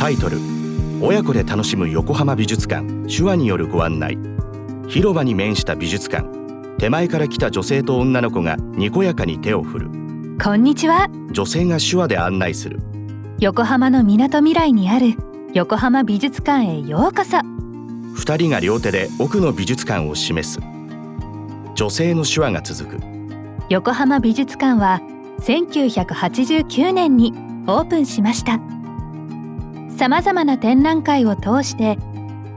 タイトル、親子で楽しむ横浜美術館手話によるご案内。広場に面した美術館。手前から来た女性と女の子がにこやかに手を振る。こんにちは。女性が手話で案内する。横浜のみなとみらいにある横浜美術館へようこそ。二人が両手で奥の美術館を示す。女性の手話が続く。横浜美術館は1989年にオープンしました。さまざまな展覧会を通して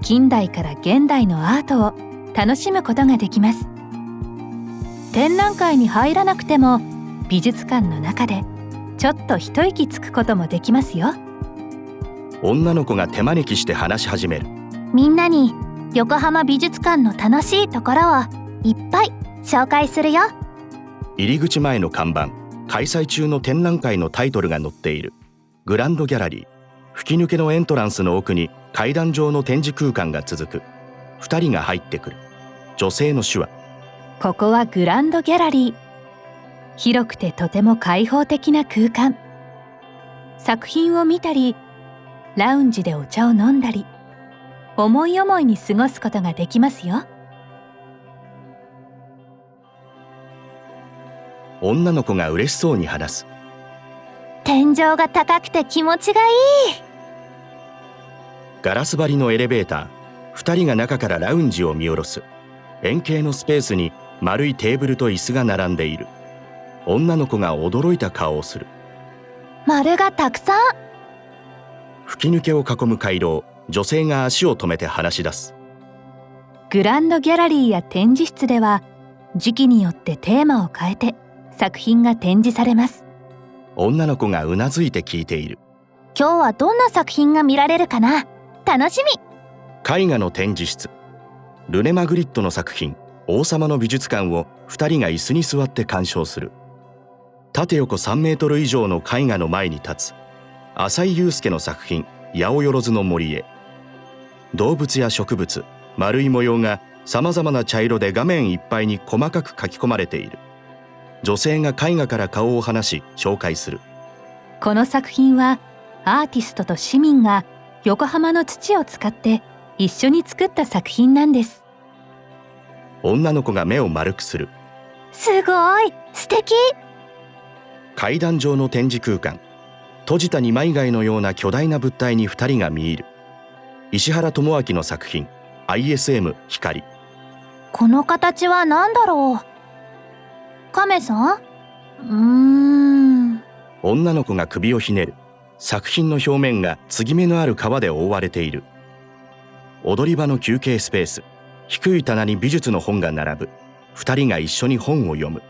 近代から現代のアートを楽しむことができます。展覧会に入らなくても美術館の中でちょっと一息つくこともできますよ。女の子が手招きして話し始める。みんなに横浜美術館の楽しいところをいっぱい紹介するよ。入り口前の看板、開催中の展覧会のタイトルが載っている。グランドギャラリー。吹き抜けのエントランスの奥に階段状の展示空間が続く。二人が入ってくる。女性の手話。ここはグランドギャラリー。広くてとても開放的な空間。作品を見たり、ラウンジでお茶を飲んだり、思い思いに過ごすことができますよ。女の子が嬉しそうに話す。天井が高くて気持ちがいい。ガラス張りのエレベーター。二人が中からラウンジを見下ろす。円形のスペースに丸いテーブルと椅子が並んでいる。女の子が驚いた顔をする。丸がたくさん。吹き抜けを囲む回廊。女性が足を止めて話し出す。グランドギャラリーや展示室では時期によってテーマを変えて作品が展示されます。女の子がうなずいて聞いている。今日はどんな作品が見られるかな。楽しみ。絵画の展示室。ルネ・マグリットの作品王様の美術館を二人が椅子に座って鑑賞する。縦横3メートル以上の絵画の前に立つ。浅井祐介の作品八百万の森へ。動物や植物、丸い模様がさまざまな茶色で画面いっぱいに細かく書き込まれている。女性が絵画から顔を離し紹介する。この作品はアーティストと市民が横浜の土を使って一緒に作った作品なんです。女の子が目を丸くする。すごい素敵。階段状の展示空間。閉じた二枚貝のような巨大な物体に二人が見入る。石原智明の作品 ISM 光。この形は何だろう。亀さん？女の子が首をひねる。作品の表面が継ぎ目のある革で覆われている。踊り場の休憩スペース。低い棚に美術の本が並ぶ。二人が一緒に本を読む。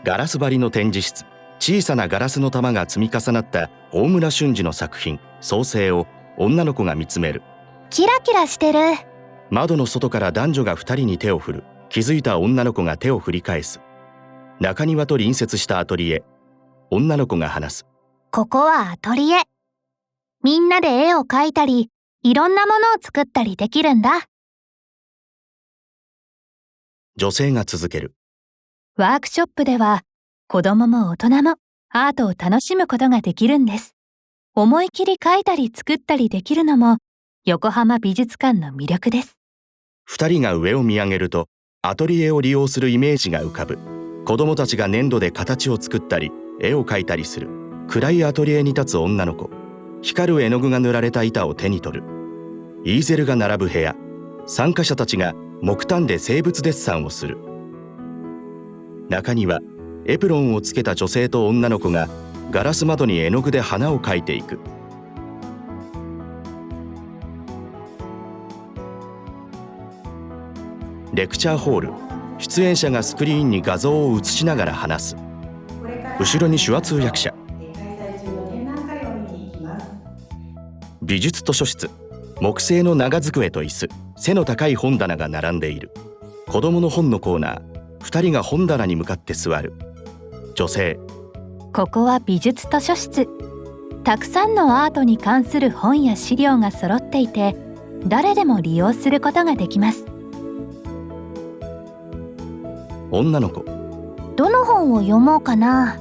ガラス張りの展示室。小さなガラスの玉が積み重なった大村俊二の作品創世を女の子が見つめる。キラキラしてる。窓の外から男女が二人に手を振る。気づいた女の子が手を振り返す。中庭と隣接したアトリエ。女の子が話す。ここはアトリエ。みんなで絵を描いたり、いろんなものを作ったりできるんだ。女性が続ける。ワークショップでは子供も大人もアートを楽しむことができるんです。思い切り描いたり作ったりできるのも横浜美術館の魅力です。二人が上を見上げるとアトリエを利用するイメージが浮かぶ。子供たちが粘土で形を作ったり絵を描いたりする。暗いアトリエに立つ女の子。光る絵の具が塗られた板を手に取る。イーゼルが並ぶ部屋。参加者たちが木炭で生物デッサンをする。中にはエプロンをつけた女性と女の子がガラス窓に絵の具で花を描いていく。レクチャーホール。出演者がスクリーンに画像を映しながら話す。後ろに手話通訳者。美術図書室。木製の長机と椅子、背の高い本棚が並んでいる。子供の本のコーナー。二人が本棚に向かって座る。女性。ここは美術図書室。たくさんのアートに関する本や資料が揃っていて、誰でも利用することができます。女の子。どの本を読もうかな。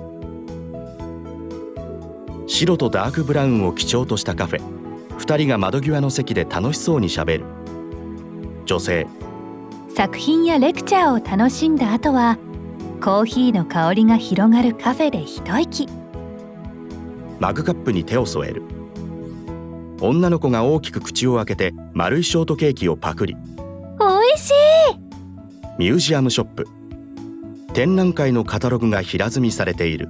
白とダークブラウンを基調としたカフェ。2人が窓際の席で楽しそうにしゃべる。女性。作品やレクチャーを楽しんだ後はコーヒーの香りが広がるカフェで一息。マグカップに手を添える。女の子が大きく口を開けて丸いショートケーキをパクリ。おいしい。ミュージアムショップ。展覧会のカタログが平積みされている。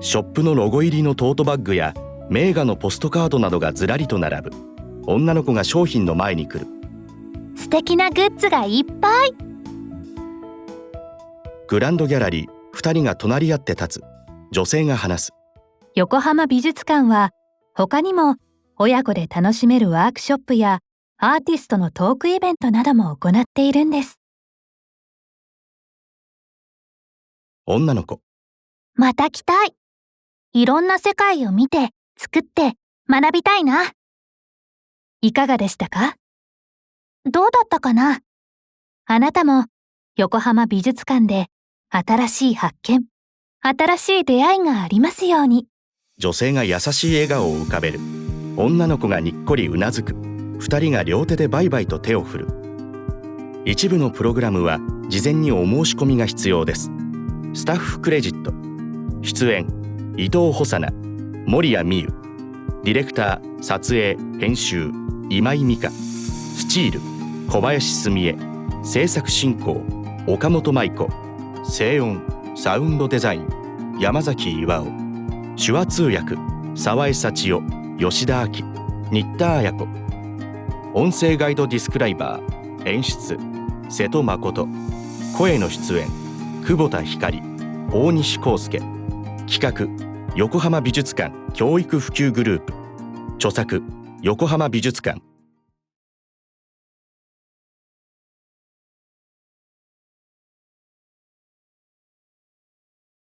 ショップのロゴ入りのトートバッグや名画のポストカードなどがずらりと並ぶ。女の子が商品の前に来る。素敵なグッズがいっぱい。グランドギャラリー。2人が隣り合って立つ。女性が話す。横浜美術館は他にも親子で楽しめるワークショップやアーティストのトークイベントなども行っているんです。女の子。また来たい。いろんな世界を見て、作って学びたいな。いかがでしたか？どうだったかな？あなたも横浜美術館で新しい発見、新しい出会いがありますように。女性が優しい笑顔を浮かべる。女の子がにっこりうなずく。2人が両手でバイバイと手を振る。一部のプログラムは事前にお申し込みが必要です。スタッフクレジット。出演伊藤補佐奈、守谷美優。ディレクター、撮影、編集今井美香。スチール小林澄江。制作進行岡本舞子。声音サウンドデザイン山崎巌。手話通訳沢江幸代、吉田亜希、新田彩子。音声ガイドディスクライバー演出瀬戸誠。声の出演久保田光、大西康介。企画横浜美術館教育普及グループ。著作横浜美術館